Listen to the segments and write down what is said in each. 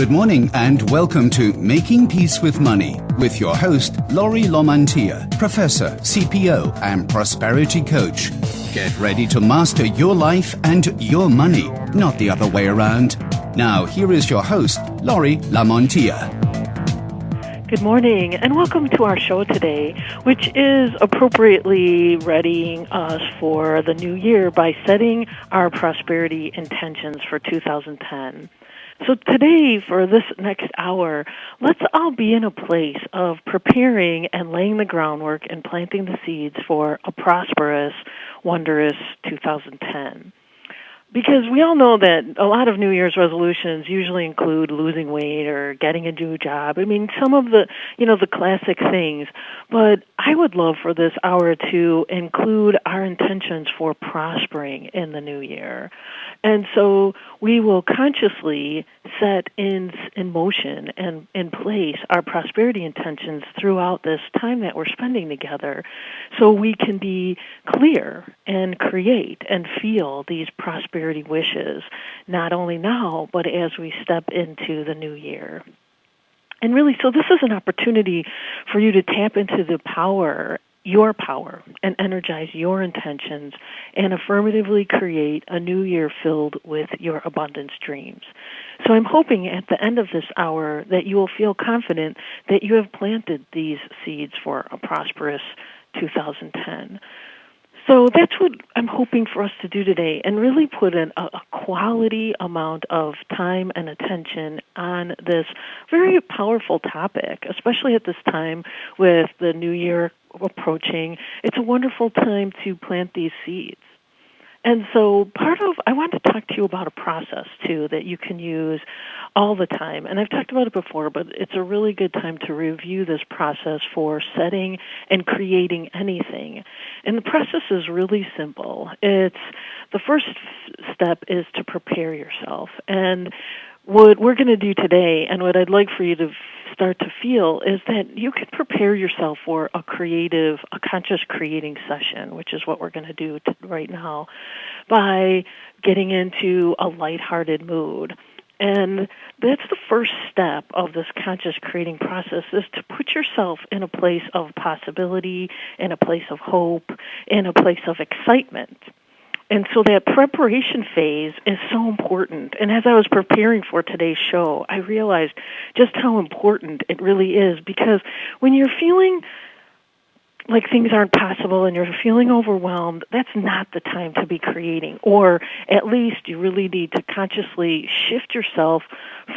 Good morning and welcome to Making Peace with Money with your host, Laurie Lomantia, Professor, CPO, and Prosperity Coach. Get ready to master your life and your money, not the other way around. Now, here is your host, Laurie Lomantia. Good morning and welcome to our show today, which is appropriately readying us for the new year by setting our prosperity intentions for 2010. So today, for this next hour, let's all be in a place of preparing and laying the groundwork and planting the seeds for a prosperous, wondrous 2010. Because we all know that a lot of New Year's resolutions usually include losing weight or getting a new job. I mean, some of the classic things. But I would love for this hour to include our intentions for prospering in the new year. And so we will consciously set in motion and in place our prosperity intentions throughout this time that we're spending together so we can be clear and create and feel these prosperity wishes, not only now, but as we step into the new year. And really, so this is an opportunity for you to tap into your power, and energize your intentions and affirmatively create a new year filled with your abundance dreams. So I'm hoping at the end of this hour that you will feel confident that you have planted these seeds for a prosperous 2010. So that's what I'm hoping for us to do today, and really put in a quality amount of time and attention on this very powerful topic, especially at this time with the new year approaching. It's a wonderful time to plant these seeds. And so I want to talk to you about a process, too, that you can use all the time. And I've talked about it before, but it's a really good time to review this process for setting and creating anything. And the process is really simple. The first step is to prepare yourself. And what we're going to do today, and what I'd like for you to start to feel, is that you can prepare yourself for a conscious creating session, which is what we're going to do right now, by getting into a lighthearted mood. And that's the first step of this conscious creating process, is to put yourself in a place of possibility, in a place of hope, in a place of excitement. And so that preparation phase is so important. And as I was preparing for today's show, I realized just how important it really is, because when you're feeling like things aren't possible and you're feeling overwhelmed, that's not the time to be creating. Or at least you really need to consciously shift yourself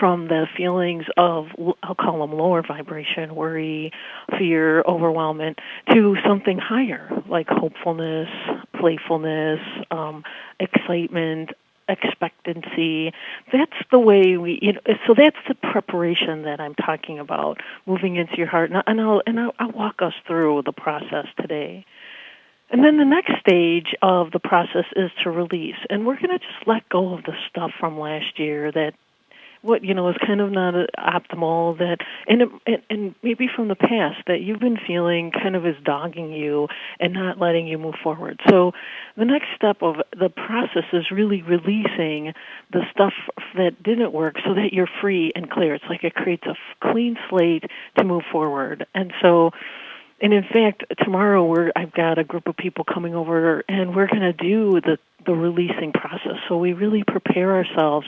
from the feelings of, I'll call them lower vibration, worry, fear, overwhelmment, to something higher, like hopefulness, playfulness, excitement, expectancy. That's the way so that's the preparation that I'm talking about, moving into your heart. And I'll walk us through the process today. And then the next stage of the process is to release. And we're going to just let go of the stuff from last year that is kind of not optimal, and maybe from the past that you've been feeling kind of is dogging you and not letting you move forward. So the next step of the process is really releasing the stuff that didn't work so that you're free and clear. It's like it creates a clean slate to move forward. And in fact, tomorrow I've got a group of people coming over, and we're going to do the releasing process. So we really prepare ourselves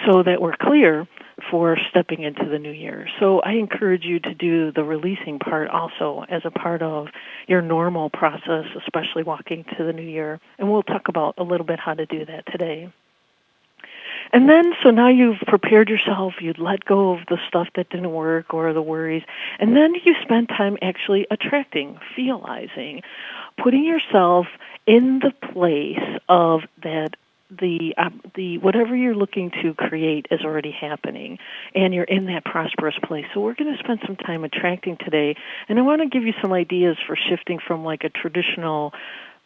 so that we're clear for stepping into the new year. So I encourage you to do the releasing part also as a part of your normal process, especially walking to the new year. And we'll talk about a little bit how to do that today. And then, so now you've prepared yourself, you'd let go of the stuff that didn't work or the worries, and then you spend time actually attracting, feelizing, putting yourself in the place of that the whatever you're looking to create is already happening, and you're in that prosperous place. So we're going to spend some time attracting today, and I want to give you some ideas for shifting from like a traditional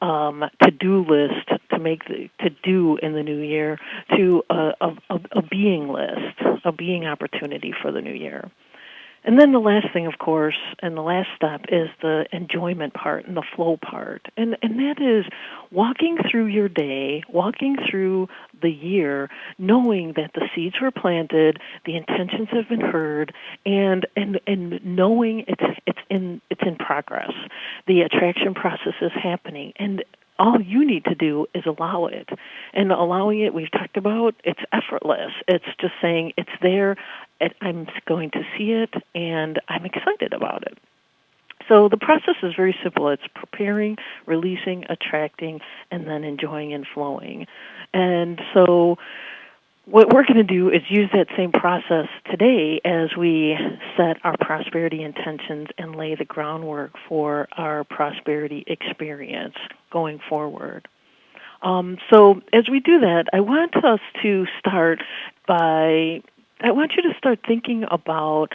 to-do list to make to do in the new year to a being list, a being opportunity for the new year. And then the last thing, of course, and the last step is the enjoyment part and the flow part. And that is walking through your day, walking through the year, knowing that the seeds were planted, the intentions have been heard, and knowing it's in progress. The attraction process is happening, and all you need to do is allow it. And allowing it, we've talked about, it's effortless. It's just saying it's there, I'm going to see it, and I'm excited about it. So the process is very simple. It's preparing, releasing, attracting, and then enjoying and flowing. And so what we're going to do is use that same process today as we set our prosperity intentions and lay the groundwork for our prosperity experience going forward. So as we do that, I want you to start thinking about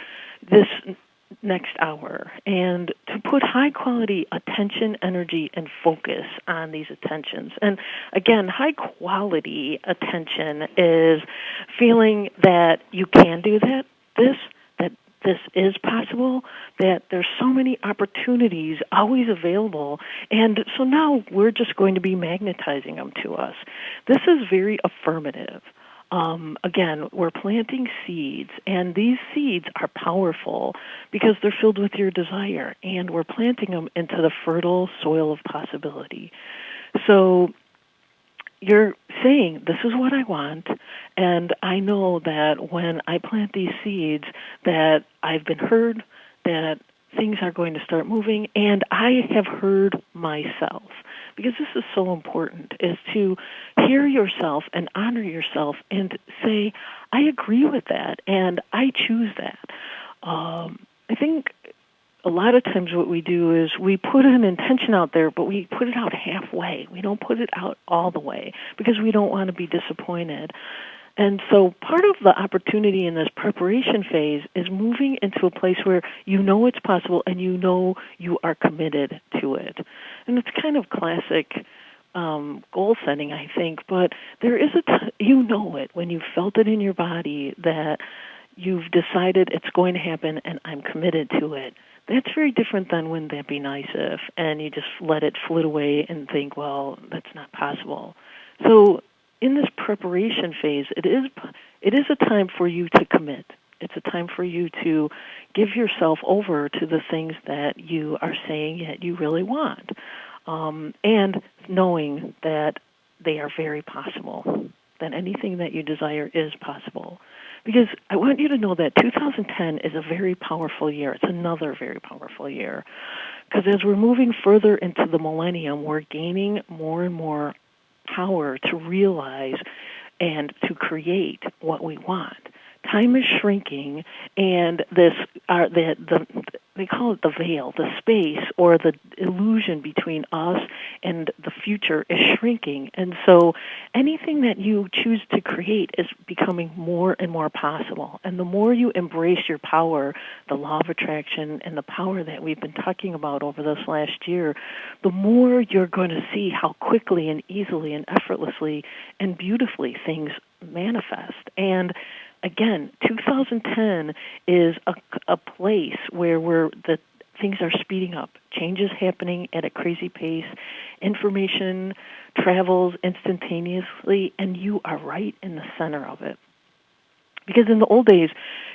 this next hour and to put high-quality attention, energy, and focus on these attentions. And again, high-quality attention is feeling that you can do that this is possible, that there's so many opportunities always available, and so now we're just going to be magnetizing them to us. This is very affirmative. Again, we're planting seeds, and these seeds are powerful because they're filled with your desire, and we're planting them into the fertile soil of possibility. So you're saying, this is what I want, and I know that when I plant these seeds that I've been heard, that things are going to start moving, and I have heard myself. Because this is so important, is to hear yourself and honor yourself and say, I agree with that, and I choose that. I think a lot of times what we do is we put an intention out there, but we put it out halfway. We don't put it out all the way because we don't want to be disappointed. And so part of the opportunity in this preparation phase is moving into a place where you know it's possible and you know you are committed to it. And it's kind of classic goal setting, I think, but there is you know it when you've felt it in your body that you've decided it's going to happen and I'm committed to it. That's very different than wouldn't that be nice if, and you just let it flit away and think, well, that's not possible. So in this preparation phase, it is a time for you to commit. It's a time for you to give yourself over to the things that you are saying that you really want, and knowing that they are very possible, that anything that you desire is possible. Because I want you to know that 2010 is a very powerful year. It's another very powerful year. Because as we're moving further into the millennium, we're gaining more and more power to realize and to create what we want. Time is shrinking, and they call it the veil, the space or the illusion between us and the future is shrinking. And so anything that you choose to create is becoming more and more possible. And the more you embrace your power, the law of attraction and the power that we've been talking about over this last year, the more you're going to see how quickly and easily and effortlessly and beautifully things manifest. And again, 2010 is a place where the things are speeding up. Change is happening at a crazy pace. Information travels instantaneously, and you are right in the center of it. Because in the old days,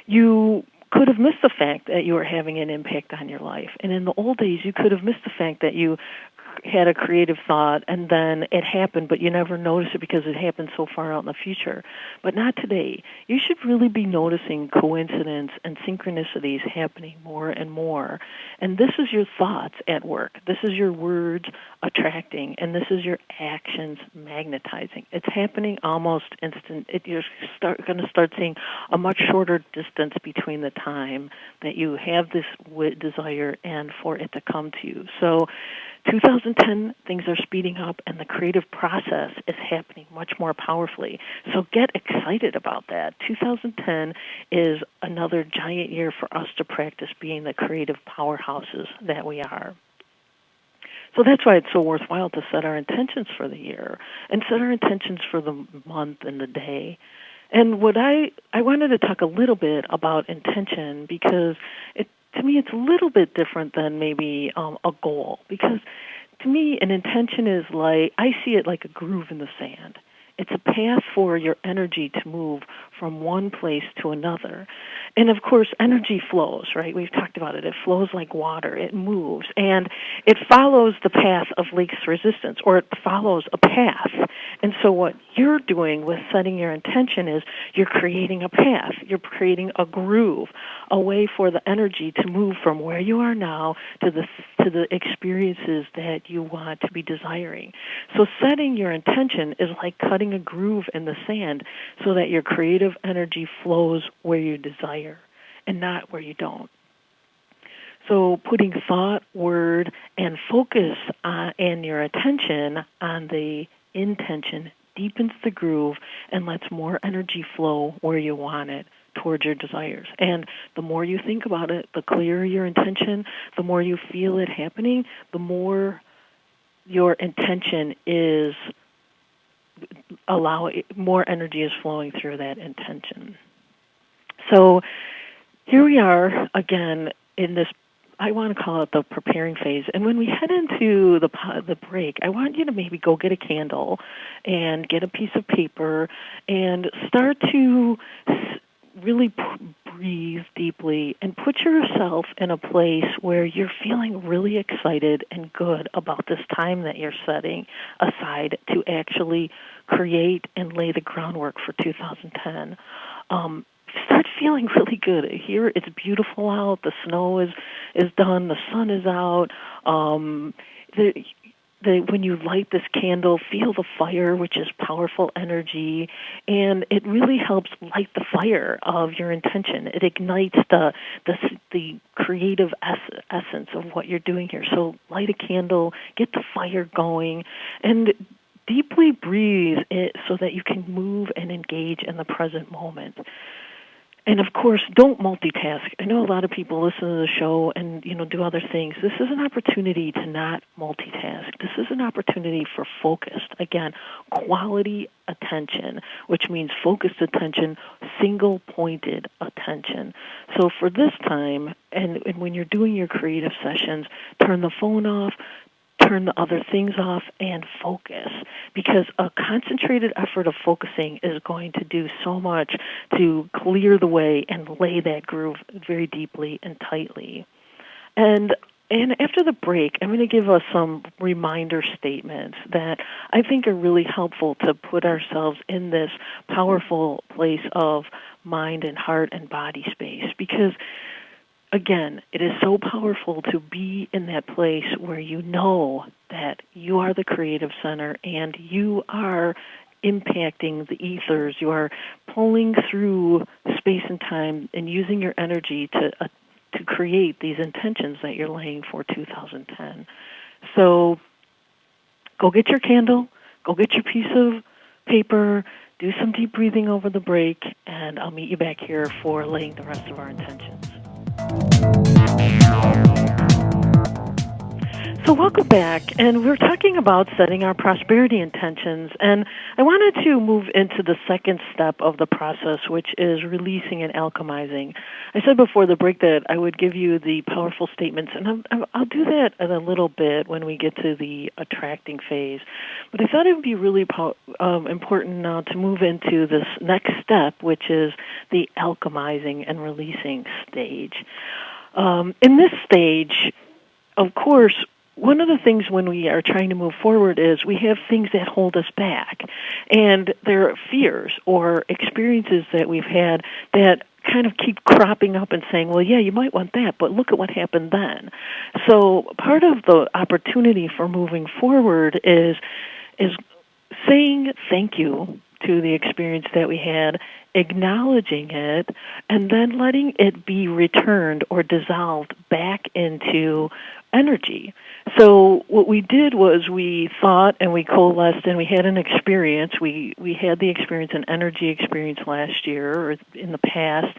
you could have missed the fact that you were having an impact on your life. And in the old days, you could have missed the fact that you had a creative thought and then it happened, but you never noticed it because it happened so far out in the future. But not today. You should really be noticing coincidence and synchronicities happening more and more. And this is your thoughts at work. This is your words attracting, and this is your actions magnetizing. It's happening almost instant. You're going to start seeing a much shorter distance between the time that you have this desire and for it to come to you. So 2010, things are speeding up, and the creative process is happening much more powerfully. So get excited about that. 2010 is another giant year for us to practice being the creative powerhouses that we are. So that's why it's so worthwhile to set our intentions for the year and set our intentions for the month and the day. And what I wanted to talk a little bit about intention, because to me it's a little bit different than maybe a goal. Because to me, an intention is I see it like a groove in the sand. It's a path for your energy to move from one place to another. And of course, energy flows, right? We've talked about it. It flows like water. It moves. And it follows the path of least resistance, or it follows a path. And so what you're doing with setting your intention is you're creating a path. You're creating a groove, a way for the energy to move from where you are now to the experiences that you want to be desiring. So setting your intention is like cutting a groove in the sand so that your creative energy flows where you desire and not where you don't. So putting thought, word, and focus and your attention on the intention deepens the groove and lets more energy flow where you want it, towards your desires. And the more you think about it, the clearer your intention, the more you feel it happening, the more your intention is more energy is flowing through that intention. So here we are again in this, I want to call it the preparing phase. And when we head into the break, I want you to maybe go get a candle and get a piece of paper and start to really breathe deeply and put yourself in a place where you're feeling really excited and good about this time that you're setting aside to actually create and lay the groundwork for 2010. Start feeling really good. Here it's beautiful out. The snow is done. The sun is out. When you light this candle, feel the fire, which is powerful energy, and it really helps light the fire of your intention. It ignites the creative essence of what you're doing here. So light a candle, get the fire going, and deeply breathe it so that you can move and engage in the present moment. And of course, don't multitask. I know a lot of people listen to the show and, do other things. This is an opportunity to not multitask. This is an opportunity for focused, again, quality attention, which means focused attention, single-pointed attention. So for this time, and when you're doing your creative sessions, turn the phone off, turn the other things off, and focus, because a concentrated effort of focusing is going to do so much to clear the way and lay that groove very deeply and tightly. And after the break, I'm going to give us some reminder statements that I think are really helpful to put ourselves in this powerful place of mind and heart and body space, because again, it is so powerful to be in that place where you know that you are the creative center and you are impacting the ethers. You are pulling through space and time and using your energy to create these intentions that you're laying for 2010. So go get your candle, go get your piece of paper, do some deep breathing over the break, and I'll meet you back here for laying the rest of our intentions. So welcome back, and we're talking about setting our prosperity intentions, and I wanted to move into the second step of the process, which is releasing and alchemizing. I said before the break that I would give you the powerful statements, and I'll do that in a little bit when we get to the attracting phase, but I thought it would be really important now to move into this next step, which is the alchemizing and releasing stage. In this stage, of course, one of the things when we are trying to move forward is we have things that hold us back. And there are fears or experiences that we've had that kind of keep cropping up and saying, well, yeah, you might want that, but look at what happened then. So part of the opportunity for moving forward is saying thank you to the experience that we had, acknowledging it, and then letting it be returned or dissolved back into energy. So what we did was we thought and we coalesced and we had an experience. We had the experience, an energy experience last year or in the past.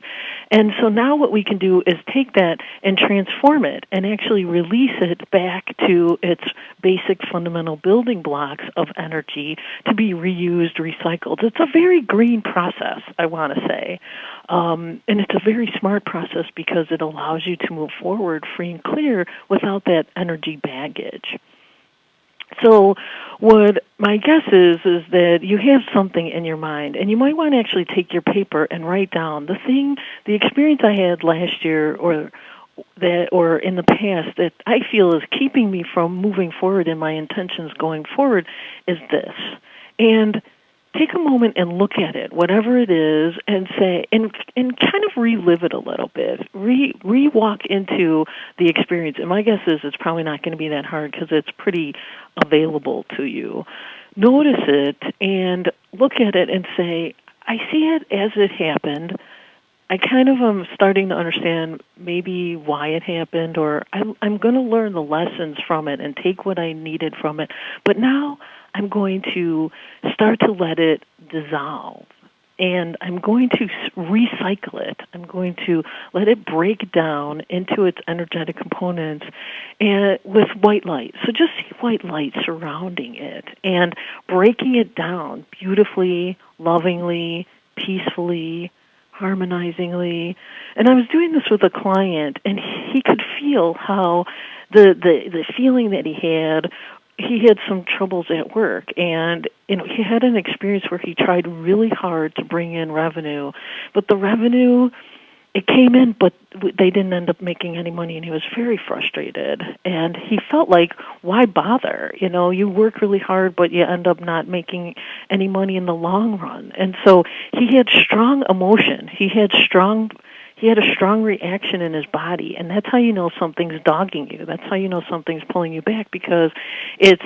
And so now what we can do is take that and transform it and actually release it back to its basic fundamental building blocks of energy to be reused, recycled. It's a very green process, I want to say. And it's a very smart process because it allows you to move forward free and clear without that energy baggage. So what my guess is that you have something in your mind, and you might want to actually take your paper and write down the experience I had last year or in the past that I feel is keeping me from moving forward in my intentions going forward is this. And take a moment and look at it, whatever it is, and say, and kind of relive it a little bit. Re-walk into the experience. And my guess is it's probably not going to be that hard because it's pretty available to you. Notice it and look at it and say, I see it as it happened. I kind of am starting to understand maybe why it happened, or I'm going to learn the lessons from it and take what I needed from it. But now I'm going to start to let it dissolve, and I'm going to recycle it. I'm going to let it break down into its energetic components and with white light. So just see white light surrounding it and breaking it down beautifully, lovingly, peacefully, harmonizingly. And I was doing this with a client, and he could feel how the feeling that he had some troubles at work, and he had an experience where he tried really hard to bring in revenue, but the revenue, it came in, but they didn't end up making any money, and he was very frustrated. And he felt like, why bother? You work really hard, but you end up not making any money in the long run. And so he had strong emotion. He had a strong reaction in his body, and that's how you know something's dogging you. That's how you know something's pulling you back, because it's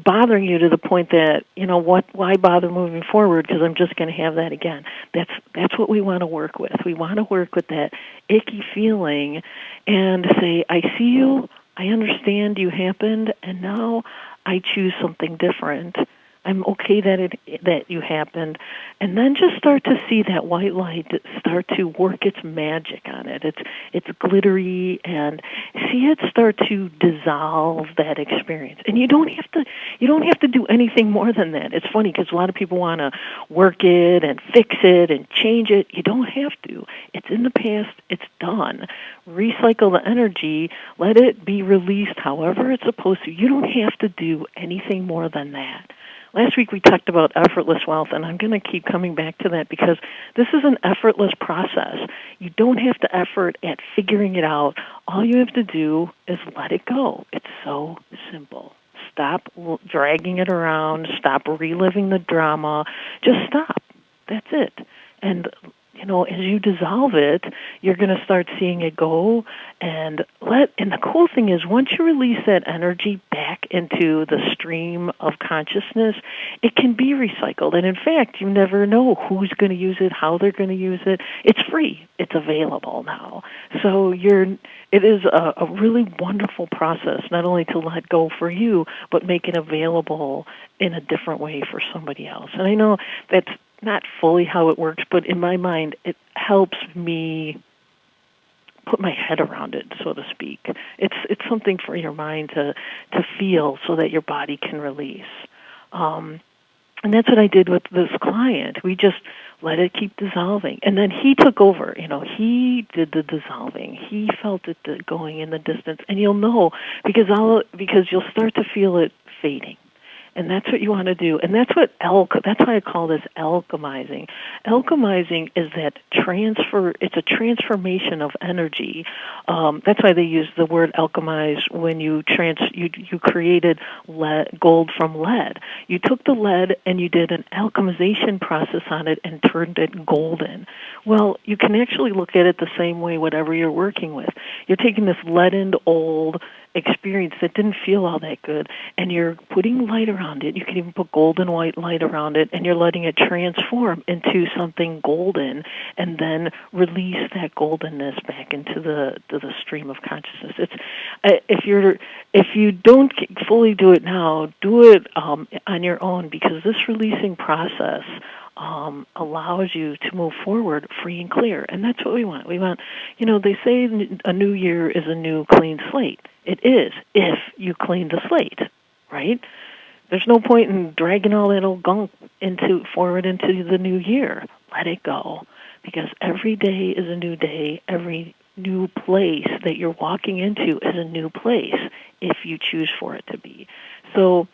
bothering you to the point that, why bother moving forward, because I'm just going to have that again. That's what we want to work with. We want to work with that icky feeling and say, I see you, I understand you happened, and now I choose something different. I'm okay that you happened, and then just start to see that white light start to work its magic on it. It's glittery, and see it start to dissolve that experience. And you don't have to do anything more than that. It's funny because a lot of people want to work it and fix it and change it. You don't have to. It's in the past. It's done. Recycle the energy. Let it be released however it's supposed to. You don't have to do anything more than that. Last week we talked about effortless wealth, and I'm going to keep coming back to that because this is an effortless process. You don't have to effort at figuring it out. All you have to do is let it go. It's so simple. Stop dragging it around. Stop reliving the drama. Just stop. That's it. And as you dissolve it, you're going to start seeing it go. And the cool thing is, once you release that energy back into the stream of consciousness, it can be recycled. And in fact, you never know who's going to use it, how they're going to use it. It's free. It's available now. So it is a really wonderful process, not only to let go for you, but make it available in a different way for somebody else. And I know that's not fully how it works, but in my mind, it helps me put my head around it, so to speak. It's something for your mind to feel so that your body can release. And that's what I did with this client. We just let it keep dissolving. And then he took over. He did the dissolving. He felt it going in the distance. And you'll know because you'll start to feel it fading. And that's what you want to do. And that's why I call this alchemizing. Alchemizing is that transfer, it's a transformation of energy. That's why they use the word alchemize when you created gold from lead. You took the lead and you did an alchemization process on it and turned it golden. Well, you can actually look at it the same way, whatever you're working with. You're taking this leadened old experience that didn't feel all that good, and you're putting light around it. You can even put golden white light around it, and you're letting it transform into something golden, and then release that goldenness back into the stream of consciousness. If you don't fully do it now, do it on your own, because this releasing process allows you to move forward free and clear. And that's what we want. We want, they say a new year is a new clean slate. It is, if you clean the slate, right? There's no point in dragging all that old gunk forward into the new year. Let it go. Because every day is a new day. Every new place that you're walking into is a new place if you choose for it to be. So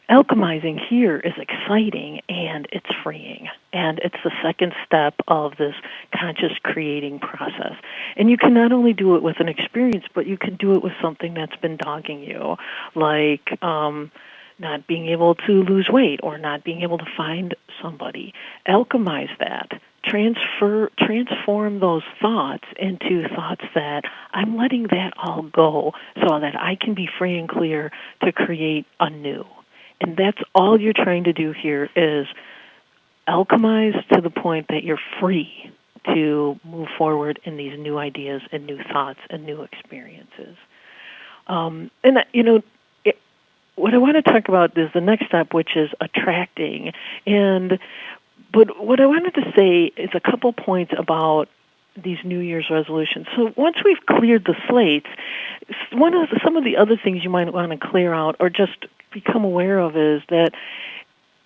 alchemizing here is exciting, and it's freeing, and it's the second step of this conscious creating process. And you can not only do it with an experience, but you can do it with something that's been dogging you, like not being able to lose weight or not being able to find somebody. Alchemize that. Transform those thoughts into thoughts that I'm letting that all go so that I can be free and clear to create anew. And that's all you're trying to do here, is alchemize to the point that you're free to move forward in these new ideas and new thoughts and new experiences. What I want to talk about is the next step, which is attracting. But what I wanted to say is a couple points about these New Year's resolutions. So once we've cleared the slates, some of the other things you might want to clear out or just become aware of is that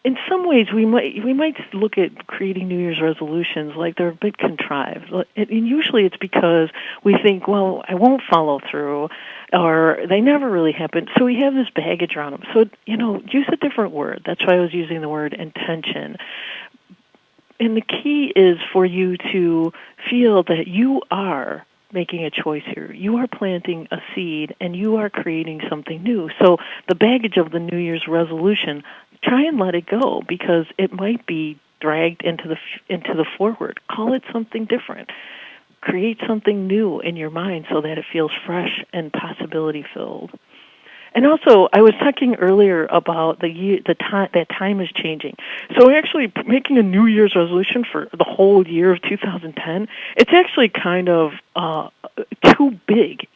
in some ways we might look at creating New Year's resolutions like they're a bit contrived. And usually it's because we think, well, I won't follow through, or they never really happen. So we have this baggage around them. So, use a different word. That's why I was using the word intention. And the key is for you to feel that you are making a choice here. You are planting a seed, and you are creating something new. So the baggage of the New Year's resolution, try and let it go, because it might be dragged into the forward. Call it something different. Create something new in your mind so that it feels fresh and possibility-filled. And also, I was talking earlier about that time is changing. So actually making a New Year's resolution for the whole year of 2010, it's actually kind of too big.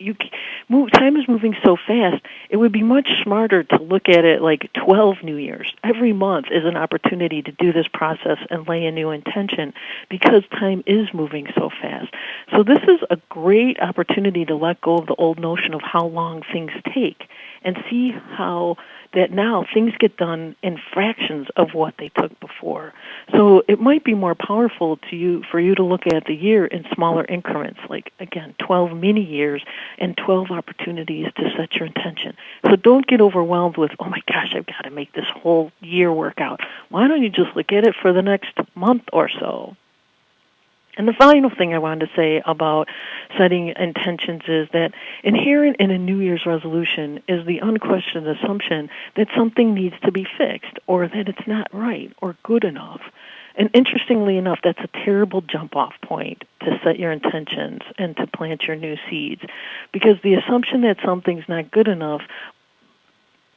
Time is moving so fast, it would be much smarter to look at it like 12 New Years. Every month is an opportunity to do this process and lay a new intention, because time is moving so fast. So this is a great opportunity to let go of the old notion of how long things take, and see how that now things get done in fractions of what they took before. So it might be more powerful for you to look at the year in smaller increments, like, again, 12 mini years and 12 opportunities to set your intention. So don't get overwhelmed with, oh my gosh, I've got to make this whole year work out. Why don't you just look at it for the next month or so? And the final thing I wanted to say about setting intentions is that inherent in a New Year's resolution is the unquestioned assumption that something needs to be fixed, or that it's not right or good enough. And interestingly enough, that's a terrible jump-off point to set your intentions and to plant your new seeds, because the assumption that something's not good enough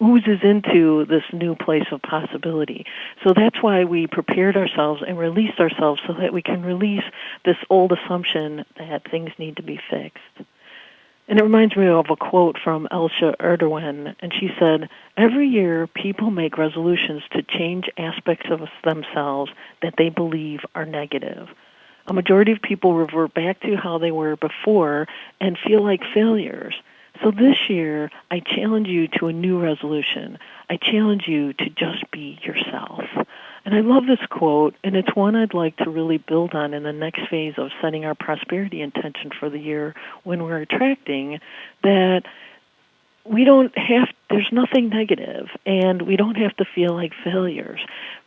oozes into this new place of possibility. So that's why we prepared ourselves and released ourselves, so that we can release this old assumption that things need to be fixed. And it reminds me of a quote from Elsha Erdogan, and she said, "Every year people make resolutions to change aspects of themselves that they believe are negative. A majority of people revert back to how they were before and feel like failures. So this year, I challenge you to a new resolution. I challenge you to just be yourself." And I love this quote, and it's one I'd like to really build on in the next phase of setting our prosperity intention for the year when we're attracting, that there's nothing negative, and we don't have to feel like failures.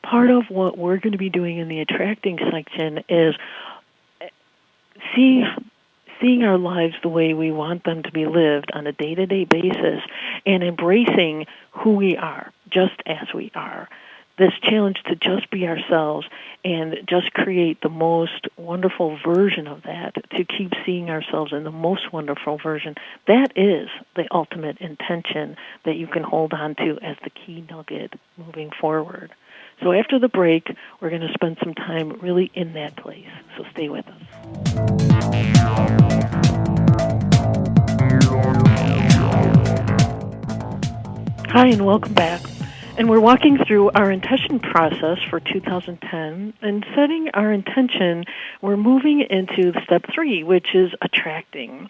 Part of what we're going to be doing in the attracting section is seeing our lives the way we want them to be lived on a day-to-day basis, and embracing who we are, just as we are. this challenge to just be ourselves and just create the most wonderful version of that, to keep seeing ourselves in the most wonderful version, that is the ultimate intention that you can hold on to as the key nugget moving forward. So after the break, we're going to spend some time really in that place. So stay with us. Hi, and welcome back. And we're walking through our intention process for 2010, and setting our intention, we're moving into step 3, which is attracting.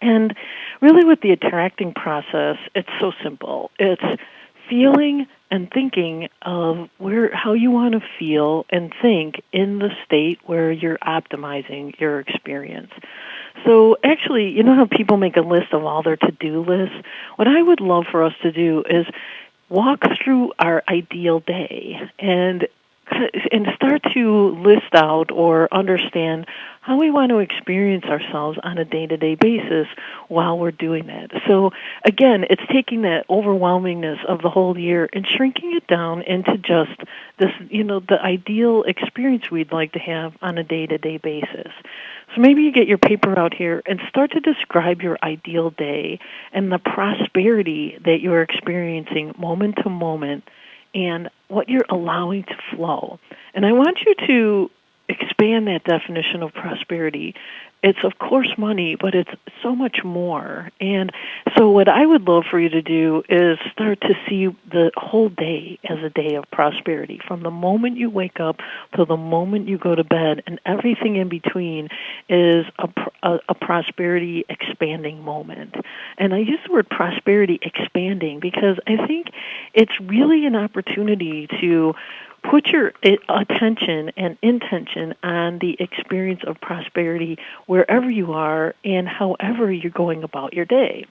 And really with the attracting process, it's so simple. It's feeling and thinking of how you want to feel and think in the state where you're optimizing your experience. So actually, you know how people make a list of all their to-do lists? What I would love for us to do is walk through our ideal day and start to list out or understand how we want to experience ourselves on a day-to-day basis while we're doing that. So again, it's taking that overwhelmingness of the whole year and shrinking it down into just this, the ideal experience we'd like to have on a day-to-day basis. So maybe you get your paper out here and start to describe your ideal day and the prosperity that you're experiencing moment to moment and what you're allowing to flow. And I want you to expand that definition of prosperity. It's, of course, money, but it's so much more. And so what I would love for you to do is start to see the whole day as a day of prosperity, from the moment you wake up to the moment you go to bed, and everything in between is a prosperity expanding moment. And I use the word prosperity expanding because I think it's really an opportunity to put your attention and intention on the experience of prosperity wherever you are and however you're going about your day.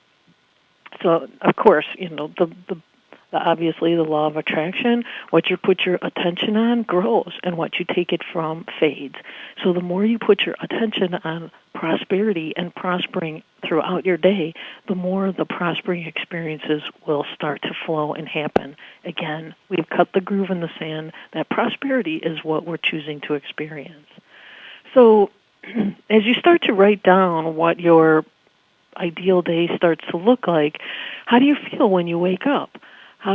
So, of course, obviously the law of attraction, what you put your attention on grows, and what you take it from fades. So the more you put your attention on prosperity and prospering throughout your day, the more the prospering experiences will start to flow and happen. Again, we've cut the groove in the sand. That prosperity is what we're choosing to experience. So as you start to write down what your ideal day starts to look like, how do you feel when you wake up? How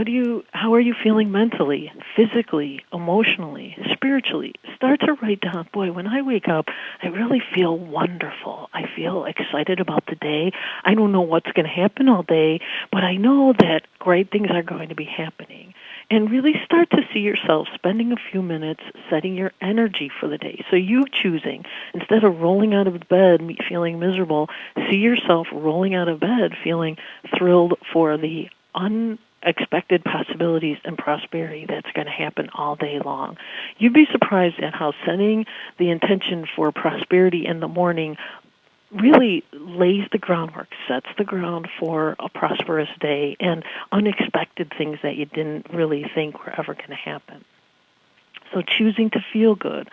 are you feeling mentally, physically, emotionally, spiritually? Start to write down, boy, when I wake up, I really feel wonderful. I feel excited about the day. I don't know what's going to happen all day, but I know that great things are going to be happening. And really start to see yourself spending a few minutes setting your energy for the day. So you choosing, instead of rolling out of bed feeling miserable, see yourself rolling out of bed feeling thrilled for the unexpected possibilities and prosperity that's going to happen all day long. You'd be surprised at how setting the intention for prosperity in the morning really lays the groundwork, sets the ground for a prosperous day and unexpected things that you didn't really think were ever going to happen. So choosing to feel good.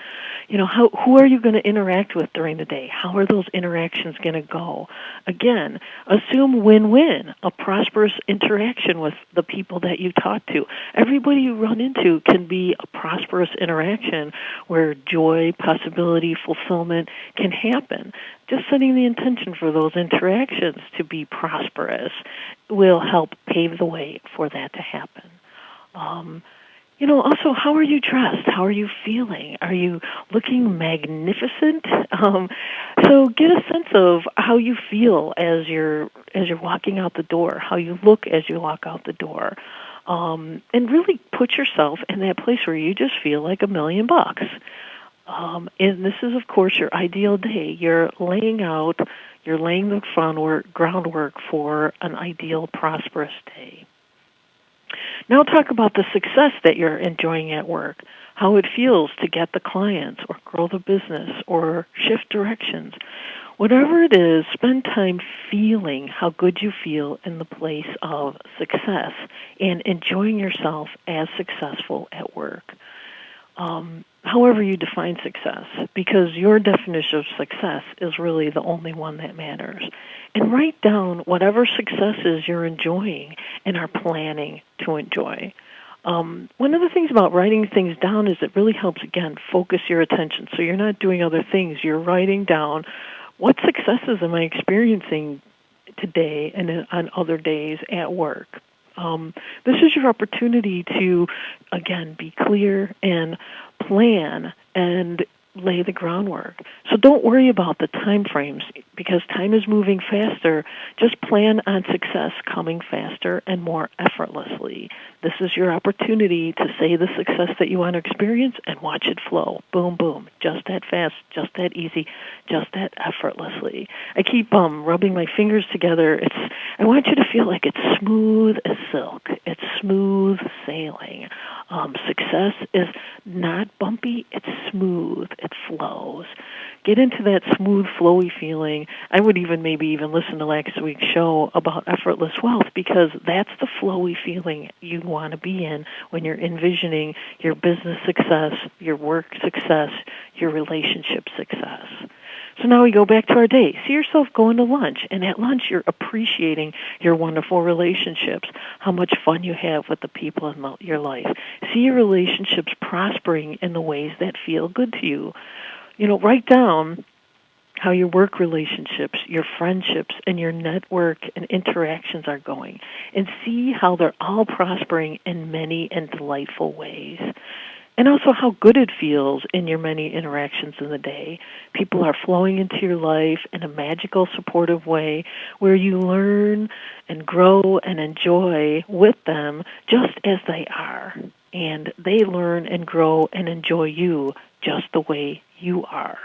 Who are you going to interact with during the day? How are those interactions going to go? Again, assume win-win, a prosperous interaction with the people that you talk to. Everybody you run into can be a prosperous interaction where joy, possibility, fulfillment can happen. Just setting the intention for those interactions to be prosperous will help pave the way for that to happen. Also, how are you dressed? How are you feeling? Are you looking magnificent? So get a sense of how you feel as you're walking out the door, how you look as you walk out the door. And really put yourself in that place where you just feel like $1 million. And this is, of course, your ideal day. You're laying the groundwork for an ideal, prosperous day. Now talk about the success that you're enjoying at work, how it feels to get the clients or grow the business or shift directions. Whatever it is, spend time feeling how good you feel in the place of success and enjoying yourself as successful at work. However you define success, because your definition of success is really the only one that matters. And write down whatever successes you're enjoying and are planning to enjoy. One of the things about writing things down is it really helps, again, focus your attention. So you're not doing other things. You're writing down what successes am I experiencing today and on other days at work. This is your opportunity to, again, be clear and plan and lay the groundwork. So don't worry about the time frames because time is moving faster. Just plan on success coming faster and more effortlessly. This is your opportunity to say the success that you want to experience and watch it flow. Boom, boom. Just that fast, just that easy, just that effortlessly. I keep rubbing my fingers together. I want you to feel like it's smooth as silk. It's smooth sailing. Success is not bumpy. It's smooth. It flows. Get into that smooth, flowy feeling. I would maybe even listen to last week's show about Effortless Wealth because that's the flowy feeling you want to be in when you're envisioning your business success, your work success, your relationship success. So now we go back to our day. See yourself going to lunch, and at lunch you're appreciating your wonderful relationships, how much fun you have with the people in your life. See your relationships prospering in the ways that feel good to you. Write down how your work relationships, your friendships, and your network and interactions are going, and see how they're all prospering in many and delightful ways. And also how good it feels in your many interactions in the day. People are flowing into your life in a magical, supportive way where you learn and grow and enjoy with them just as they are. And they learn and grow and enjoy you just the way you are.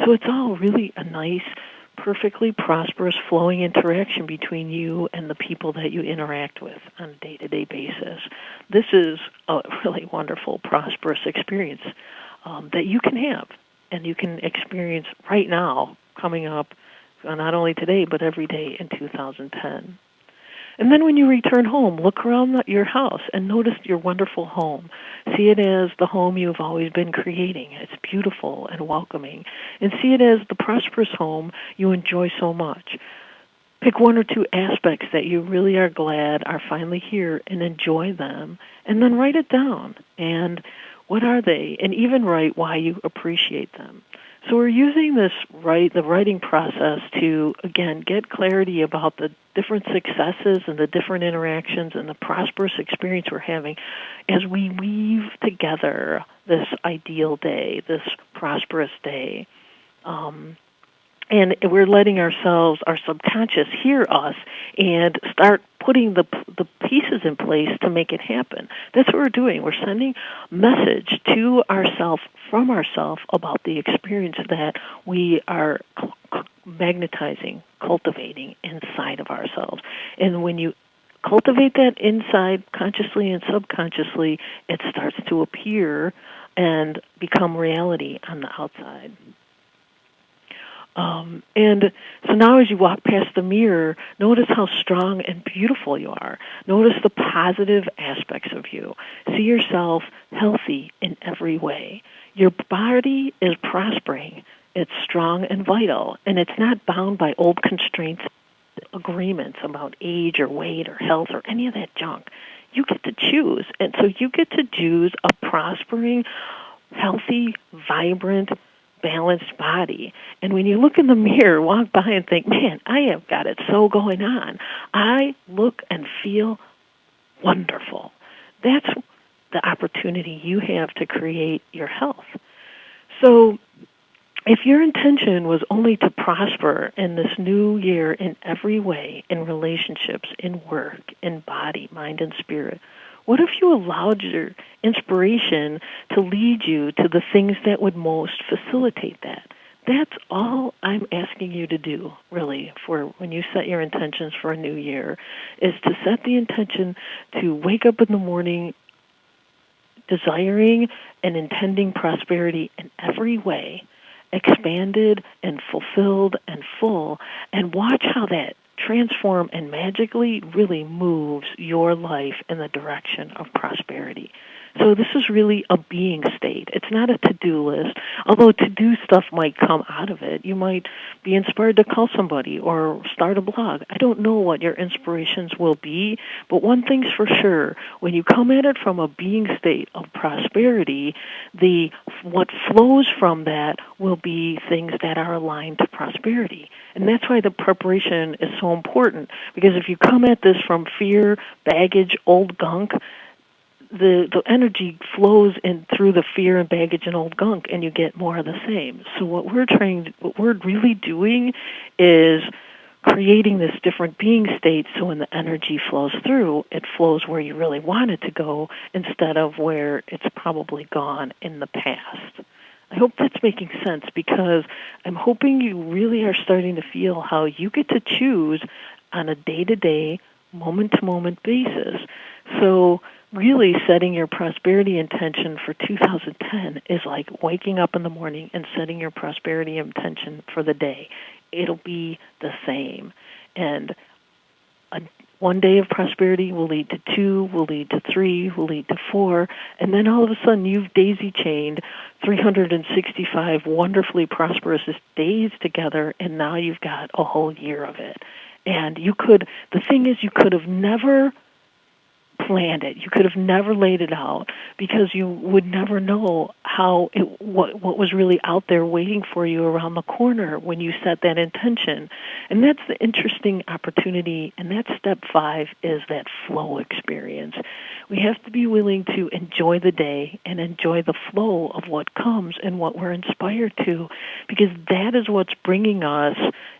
So it's all really a nice, perfectly prosperous, flowing interaction between you and the people that you interact with on a day-to-day basis. This is a really wonderful, prosperous experience that you can have and you can experience right now coming up, not only today, but every day in 2010. And then when you return home, look around your house and notice your wonderful home. See it as the home you've always been creating. It's beautiful and welcoming. And see it as the prosperous home you enjoy so much. Pick one or two aspects that you really are glad are finally here and enjoy them. And then write it down. And what are they? And even write why you appreciate them. So we're using the writing process to, again, get clarity about the different successes and the different interactions and the prosperous experience we're having as we weave together this ideal day, this prosperous day. And we're letting our subconscious hear us and start putting the pieces in place to make it happen. That's what we're doing. We're sending message to ourselves, from ourselves, about the experience that we are magnetizing, cultivating inside of ourselves. And when you cultivate that inside, consciously and subconsciously, it starts to appear and become reality on the outside. And so now as you walk past the mirror, notice how strong and beautiful you are. Notice the positive aspects of you. See yourself healthy in every way. Your body is prospering. It's strong and vital, and it's not bound by old constraints, agreements about age or weight or health or any of that junk. You get to choose, and so you get to choose a prospering, healthy, vibrant, balanced body. And when you look in the mirror, walk by and think, man, I have got it so going on. I look and feel wonderful. That's the opportunity you have to create your health. So if your intention was only to prosper in this new year in every way, in relationships, in work, in body, mind, and spirit, what if you allowed your inspiration to lead you to the things that would most facilitate that? That's all I'm asking you to do, really, for when you set your intentions for a new year, is to set the intention to wake up in the morning desiring and intending prosperity in every way, expanded and fulfilled and full, and watch how that transform and magically really moves your life in the direction of prosperity. So this is really a being state. It's not a to-do list, although to-do stuff might come out of it. You might be inspired to call somebody or start a blog. I don't know what your inspirations will be, but one thing's for sure. When you come at it from a being state of prosperity, what flows from that will be things that are aligned to prosperity. And that's why the preparation is so important, because if you come at this from fear, baggage, old gunk, the energy flows in through the fear and baggage and old gunk, and you get more of the same. So what we're really doing is creating this different being state, so when the energy flows through, it flows where you really want it to go instead of where it's probably gone in the past. I hope that's making sense, because I'm hoping you really are starting to feel how you get to choose on a day-to-day, moment-to-moment basis. So really setting your prosperity intention for 2010 is like waking up in the morning and setting your prosperity intention for the day. It'll be the same. And one day of prosperity will lead to 2, will lead to 3, will lead to 4, and then all of a sudden you've daisy-chained 365 wonderfully prosperous days together, and now you've got a whole year of it. And the thing is, you could have never planned it. You could have never laid it out, because you would never know what was really out there waiting for you around the corner when you set that intention. And that's the interesting opportunity, and that's step 5, is that flow experience. We have to be willing to enjoy the day and enjoy the flow of what comes and what we're inspired to, because that is what's bringing us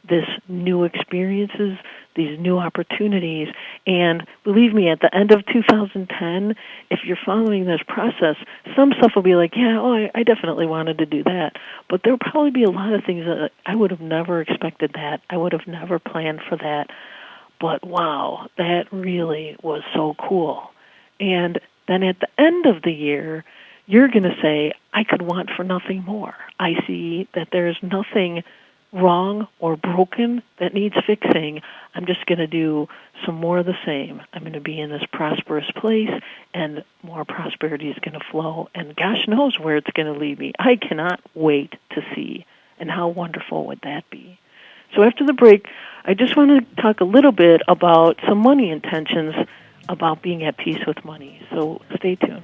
this new experiences, these new opportunities. And believe me, at the end of 2010, if you're following this process, some stuff will be like, I definitely wanted to do that. But there'll probably be a lot of things that I would have never expected that. I would have never planned for that. But wow, that really was so cool. And then at the end of the year, you're going to say, I could want for nothing more. I see that there's nothing wrong or broken that needs fixing. I'm just going to do some more of the same. I'm going to be in this prosperous place, and more prosperity is going to flow, and gosh knows where it's going to lead me. I cannot wait to see. And how wonderful would that be? So after the break, I just want to talk a little bit about some money intentions, about being at peace with money. So stay tuned.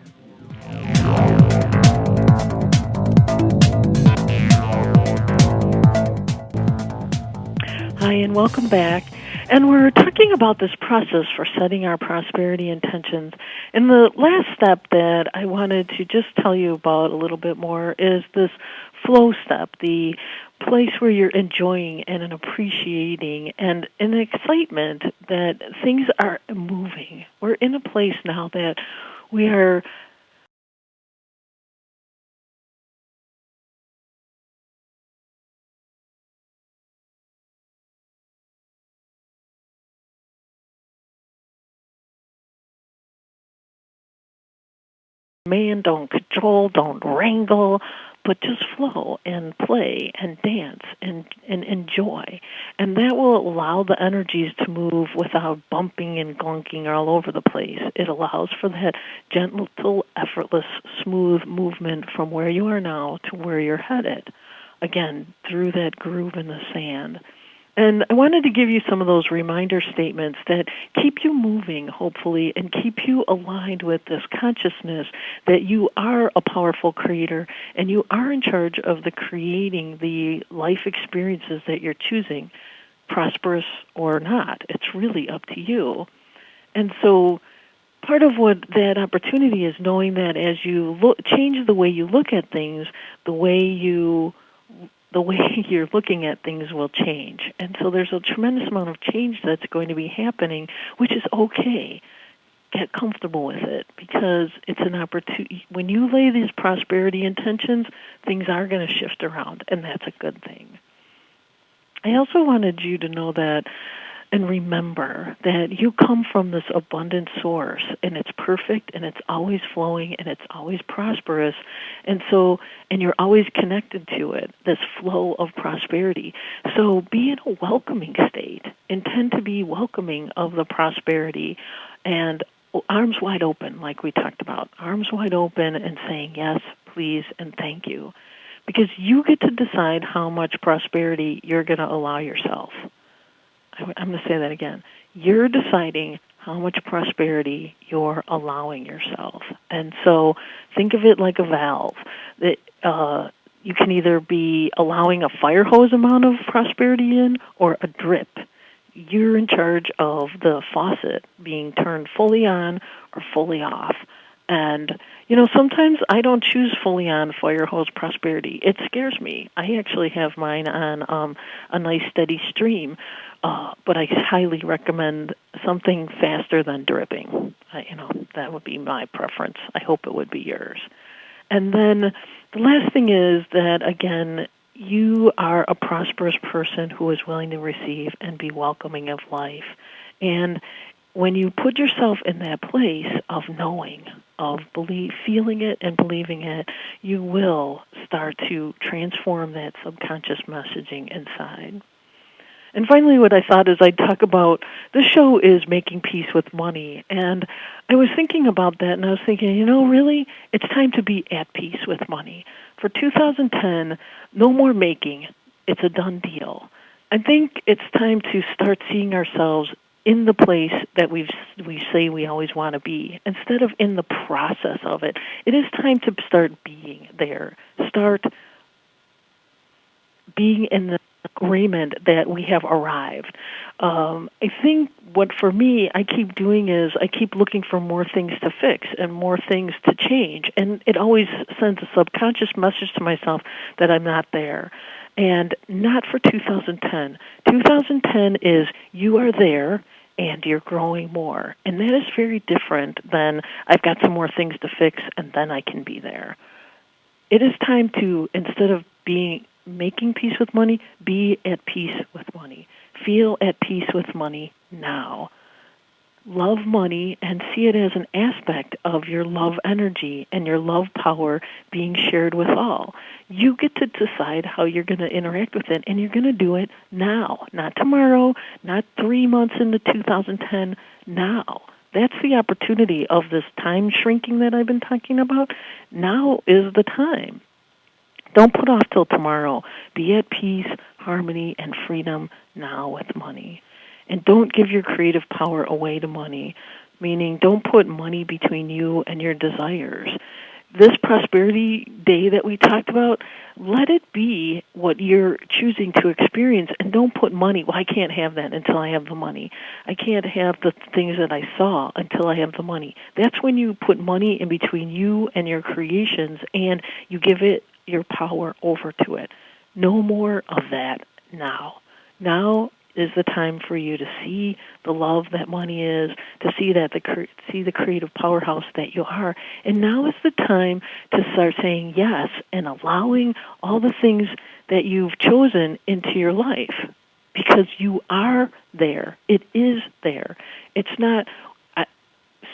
Hi, and welcome back. And we're talking about this process for setting our prosperity intentions. And the last step that I wanted to just tell you about a little bit more is this flow step, the place where you're enjoying and appreciating and an excitement that things are moving. We're in a place now that we are don't control, don't wrangle, but just flow and play and dance and enjoy. And that will allow the energies to move without bumping and glunking all over the place. It allows for that gentle, effortless, smooth movement from where you are now to where you're headed. Again, through that groove in the sand. And I wanted to give you some of those reminder statements that keep you moving, hopefully, and keep you aligned with this consciousness that you are a powerful creator and you are in charge of creating the life experiences that you're choosing, prosperous or not. It's really up to you. And so part of what that opportunity is knowing that as you change the way you look at things, the way you're looking at things will change. And so there's a tremendous amount of change that's going to be happening, which is okay. Get comfortable with it, because it's an opportunity. When you lay these prosperity intentions, things are going to shift around, and that's a good thing. I also wanted you to know that and remember that you come from this abundant source, and it's perfect, and it's always flowing, and it's always prosperous, and you're always connected to it, this flow of prosperity. So be in a welcoming state. Intend to be welcoming of the prosperity, and arms wide open, like we talked about, arms wide open and saying yes, please, and thank you. Because you get to decide how much prosperity you're going to allow yourself. I'm going to say that again. You're deciding how much prosperity you're allowing yourself. And so think of it like a valve. That you can either be allowing a fire hose amount of prosperity in or a drip. You're in charge of the faucet being turned fully on or fully off. And, sometimes I don't choose fully on fire hose prosperity. It scares me. I actually have mine on a nice steady stream, but I highly recommend something faster than dripping. That would be my preference. I hope it would be yours. And then the last thing is that, again, you are a prosperous person who is willing to receive and be welcoming of life. And when you put yourself in that place of knowing, of feeling it and believing it, you will start to transform that subconscious messaging inside. And finally, what I thought is I'd talk about, this show is Making Peace with Money. And I was thinking about that, and I was thinking, really, it's time to be at peace with money. For 2010, no more making. It's a done deal. I think it's time to start seeing ourselves in the place that we say we always want to be, instead of in the process of it. It is time to start being there. Start being in the agreement that we have arrived. I think what for me I keep doing is I keep looking for more things to fix and more things to change, and it always sends a subconscious message to myself that I'm not there. And not for 2010. 2010 is you are there and you're growing more. And that is very different than I've got some more things to fix and then I can be there. It is time to, instead of making peace with money, be at peace with money. Feel at peace with money now. Love money and see it as an aspect of your love energy and your love power being shared with all. You get to decide how you're going to interact with it, and you're going to do it now, not tomorrow, not 3 months into 2010, now. That's the opportunity of this time shrinking that I've been talking about. Now is the time. Don't put off till tomorrow. Be at peace, harmony, and freedom now with money. And don't give your creative power away to money, meaning don't put money between you and your desires. This prosperity day that we talked about, let it be what you're choosing to experience, and don't put money, I can't have that until I have the money. I can't have the things that I saw until I have the money. That's when you put money in between you and your creations, and you give it your power over to it. No more of that now. Now is the time for you to see the love that money is, to see see the creative powerhouse that you are. And now is the time to start saying yes and allowing all the things that you've chosen into your life, because you are there. It is there. It's not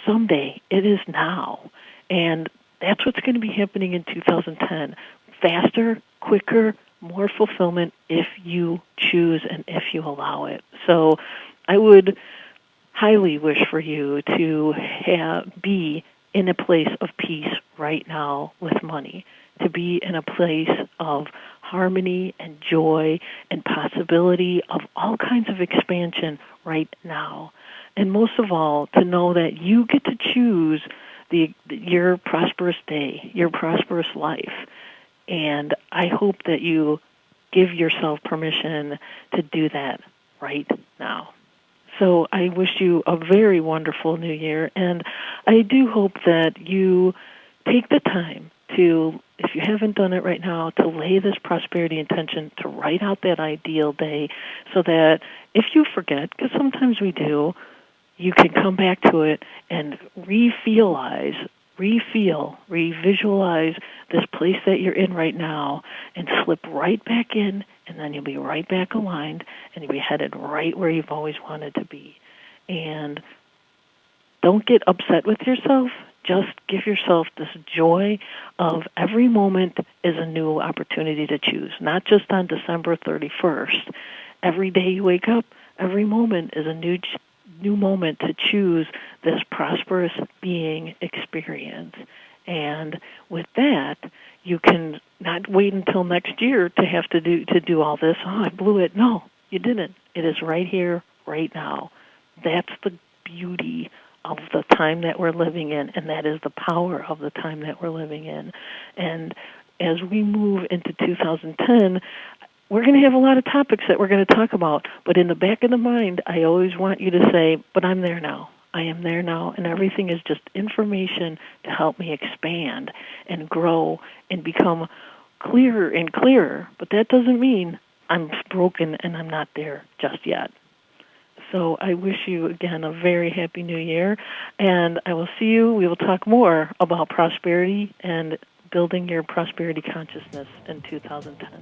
someday. It is now. And that's what's going to be happening in 2010. Faster, quicker, more fulfillment if you choose and if you allow it. So I would highly wish for you to be in a place of peace right now with money, to be in a place of harmony and joy and possibility of all kinds of expansion right now. And most of all, to know that you get to choose your prosperous day, your prosperous life. And I hope that you give yourself permission to do that right now. So I wish you a very wonderful new year, and I do hope that you take the time to, if you haven't done it right now, to lay this prosperity intention, to write out that ideal day, so that if you forget, because sometimes we do, you can come back to it and revisualize this place that you're in right now and slip right back in, and then you'll be right back aligned, and you'll be headed right where you've always wanted to be. And don't get upset with yourself. Just give yourself this joy of every moment is a new opportunity to choose, not just on December 31st. Every day you wake up, every moment is a new new moment to choose this prosperous being experience. And with that, you can not wait until next year to have to do all this. Oh, I blew it. No, you didn't. It is right here, right now. That's the beauty of the time that we're living in, and that is the power of the time that we're living in. And as we move into 2010, we're going to have a lot of topics that we're going to talk about, but in the back of the mind, I always want you to say, but I'm there now. I am there now, and everything is just information to help me expand and grow and become clearer and clearer. But that doesn't mean I'm broken and I'm not there just yet. So I wish you, again, a very happy new year, and I will see you. We will talk more about prosperity and building your prosperity consciousness in 2010.